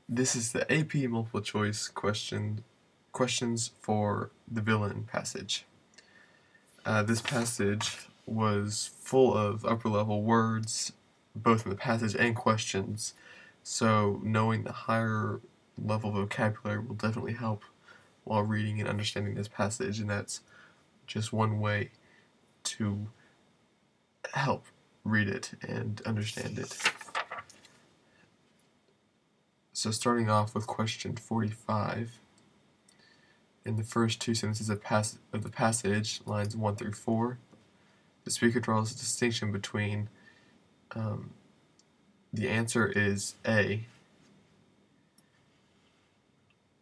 This is the AP multiple choice questions for the villain passage. This passage was full of upper level words, both in the passage and questions, so knowing the higher level vocabulary will definitely help while reading and understanding this passage, and that's just one way to help read it and understand it. So starting off with question 45, in the first two sentences of the passage, lines 1 through 4, the speaker draws a distinction between the answer is A,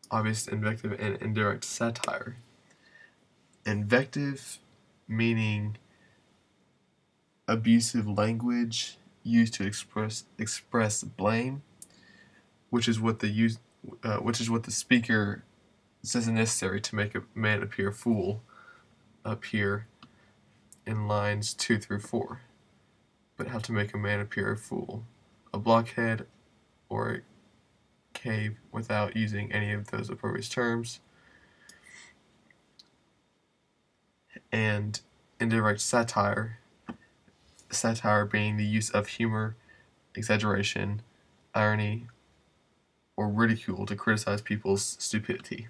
obvious invective and indirect satire. Invective meaning abusive language used to express blame, which is what the speaker says is necessary to make a man appear a fool up here in lines 2 through 4. But how to make a man appear a fool? A blockhead or a cave without using any of those opprobrious terms. And indirect satire being the use of humor, exaggeration, irony, or ridicule to criticize people's stupidity.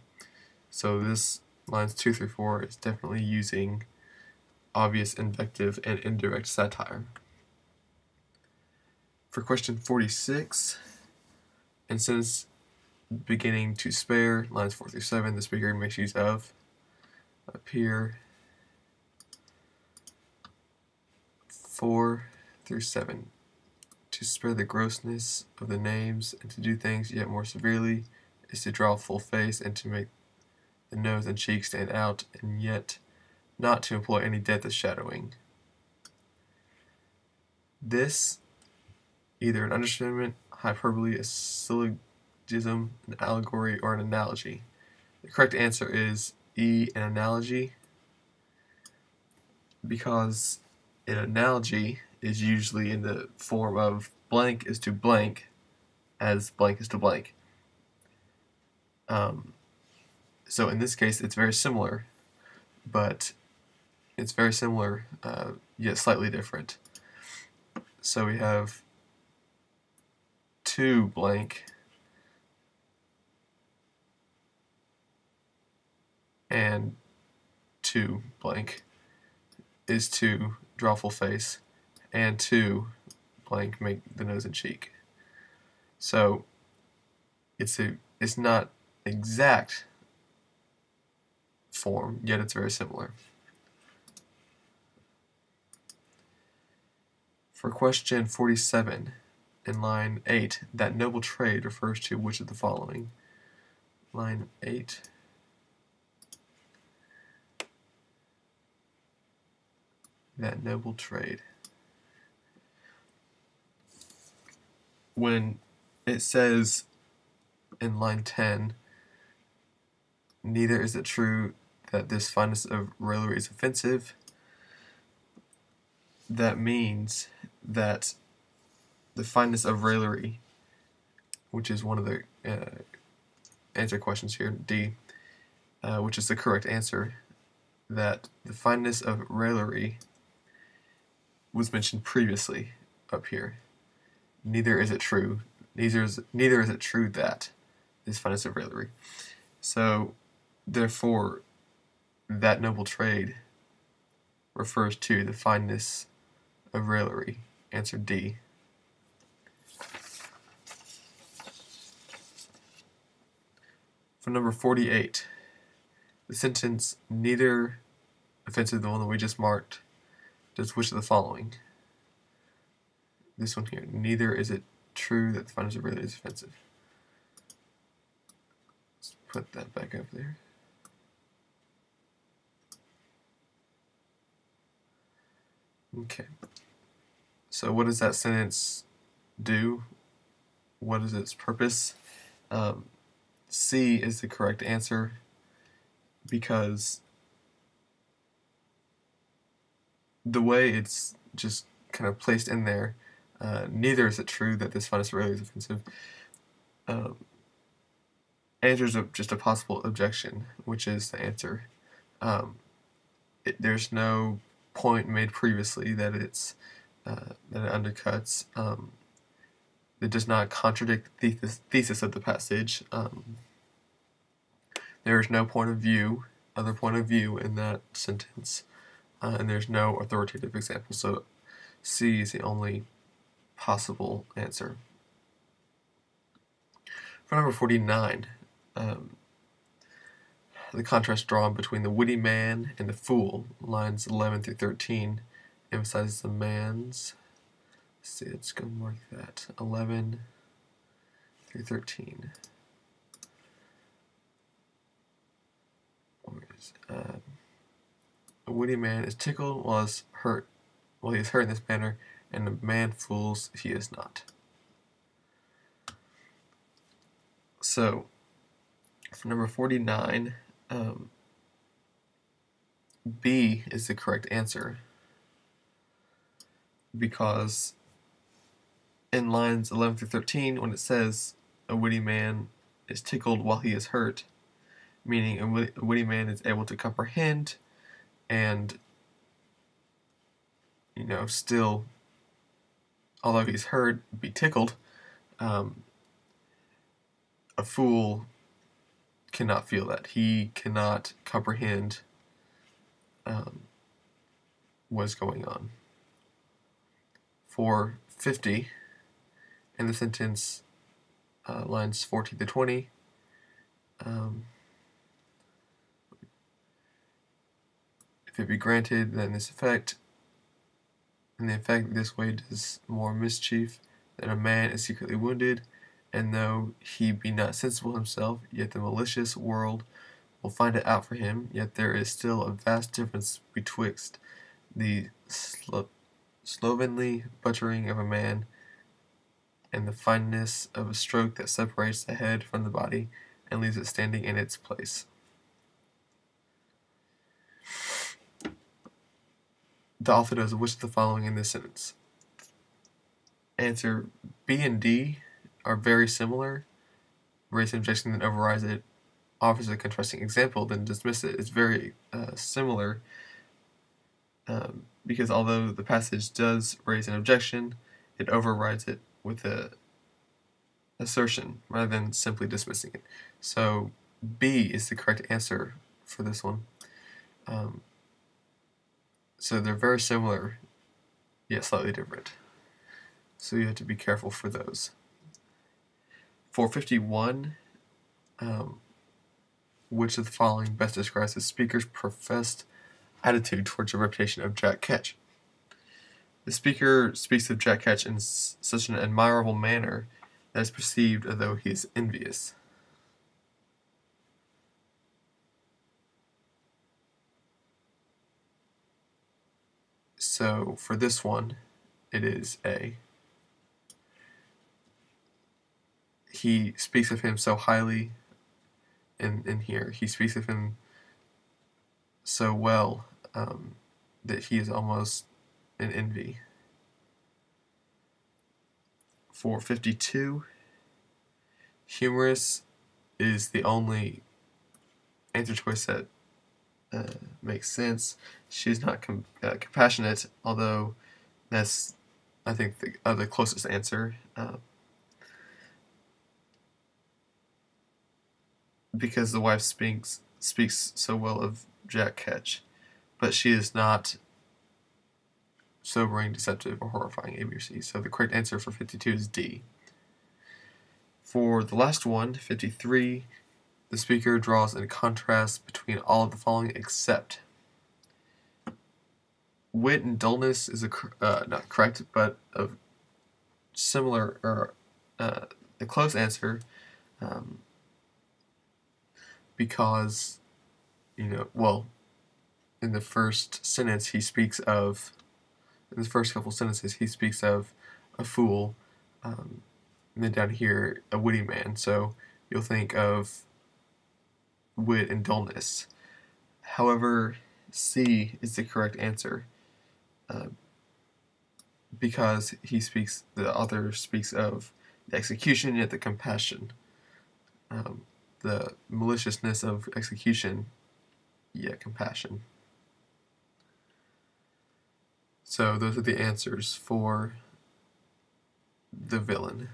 So this lines 2 through 4 is definitely using obvious invective and indirect satire. For question 46, in sentence beginning to spare, lines 4 through 7, the speaker makes use of up here 4 through 7. To spare the grossness of the names and to do things yet more severely is to draw a full face and to make the nose and cheeks stand out, and yet not to employ any depth of shadowing. This, either an understatement, hyperbole, a syllogism, an allegory, or an analogy. The correct answer is E, an analogy, because an analogy is usually in the form of blank is to blank as blank is to blank. So in this case, it's very similar, but it's very similar, yet slightly different. So we have to blank and to blank is to draw full face, and to blank make the nose and cheek. So it's not exact form, yet it's very similar. For question 47, in line 8, that noble trade refers to which of the following? Line 8. That noble trade. When it says in line 10, neither is it true that this fineness of raillery is offensive, that means that the fineness of raillery, which is one of the answer questions here, D, which is the correct answer, that the fineness of raillery was mentioned previously up here. Neither is it true. Neither is it true that this fineness of raillery. So, therefore, that noble trade refers to the fineness of raillery. Answer D. For number 48, the sentence neither offensive, the one that we just marked, does which of the following? This one here. Neither is it true that the fineness of raillery is offensive. Let's put that back up there. Okay. So what does that sentence do? What is its purpose? C is the correct answer because the way it's just kind of placed in there, neither is it true that this fineness of raillery is offensive. answers just a possible objection, which is the answer. There's no point made previously that that it undercuts. It does not contradict the thesis of the passage. There is no other point of view in that sentence, and there's no authoritative example. So C is the only possible answer. For number 49, the contrast drawn between the witty man and the fool, lines 11 through 13, emphasizes the man's. Let's see, it's going to mark that. 11 through 13. A witty man is tickled while he is hurt in this manner, and a man fools he is not. So, for number 49, B is the correct answer, because in lines 11 through 13, when it says a witty man is tickled while he is hurt, meaning a witty man is able to comprehend and, still, although he's hurt, be tickled. A fool cannot feel that. He cannot comprehend what's going on. For 50, in the sentence, lines 14 to 20, if it be granted, then this effect, and the effect this way does more mischief than a man is secretly wounded, and though he be not sensible himself, yet the malicious world will find it out for him, yet there is still a vast difference betwixt the slovenly butchering of a man and the fineness of a stroke that separates the head from the body and leaves it standing in its place. The author does which of the following in this sentence? Answer: B and D are very similar. Raise an objection, then overrides it. Offers a contrasting example, then dismiss it. It's very similar, because although the passage does raise an objection, it overrides it with a assertion rather than simply dismissing it. So B is the correct answer for this one. So they're very similar, yet slightly different. So you have to be careful for those. For 51, which of the following best describes the speaker's professed attitude towards a reputation of Jack Ketch? The speaker speaks of Jack Ketch in such an admirable manner that is perceived as though he is envious. So for this one, it is A. He speaks of him so highly in here. He speaks of him so well that he is almost an envy. For 52, humorous is the only answer choice that makes sense. She's not compassionate, although that's, I think, the closest answer. Because the wife speaks so well of Jack Ketch, but she is not sobering, deceptive, or horrifying, A, B, or C. So the correct answer for 52 is D. For the last one, 53, the speaker draws a contrast between all of the following except wit and dullness is not correct, but a similar or a close answer, because in the first sentence he speaks of, in the first couple sentences he speaks of a fool, and then down here a witty man. So you'll think of wit and dullness. However, C is the correct answer, because the author speaks of the execution, yet the compassion. the maliciousness of execution, yet compassion. So those are the answers for the villain.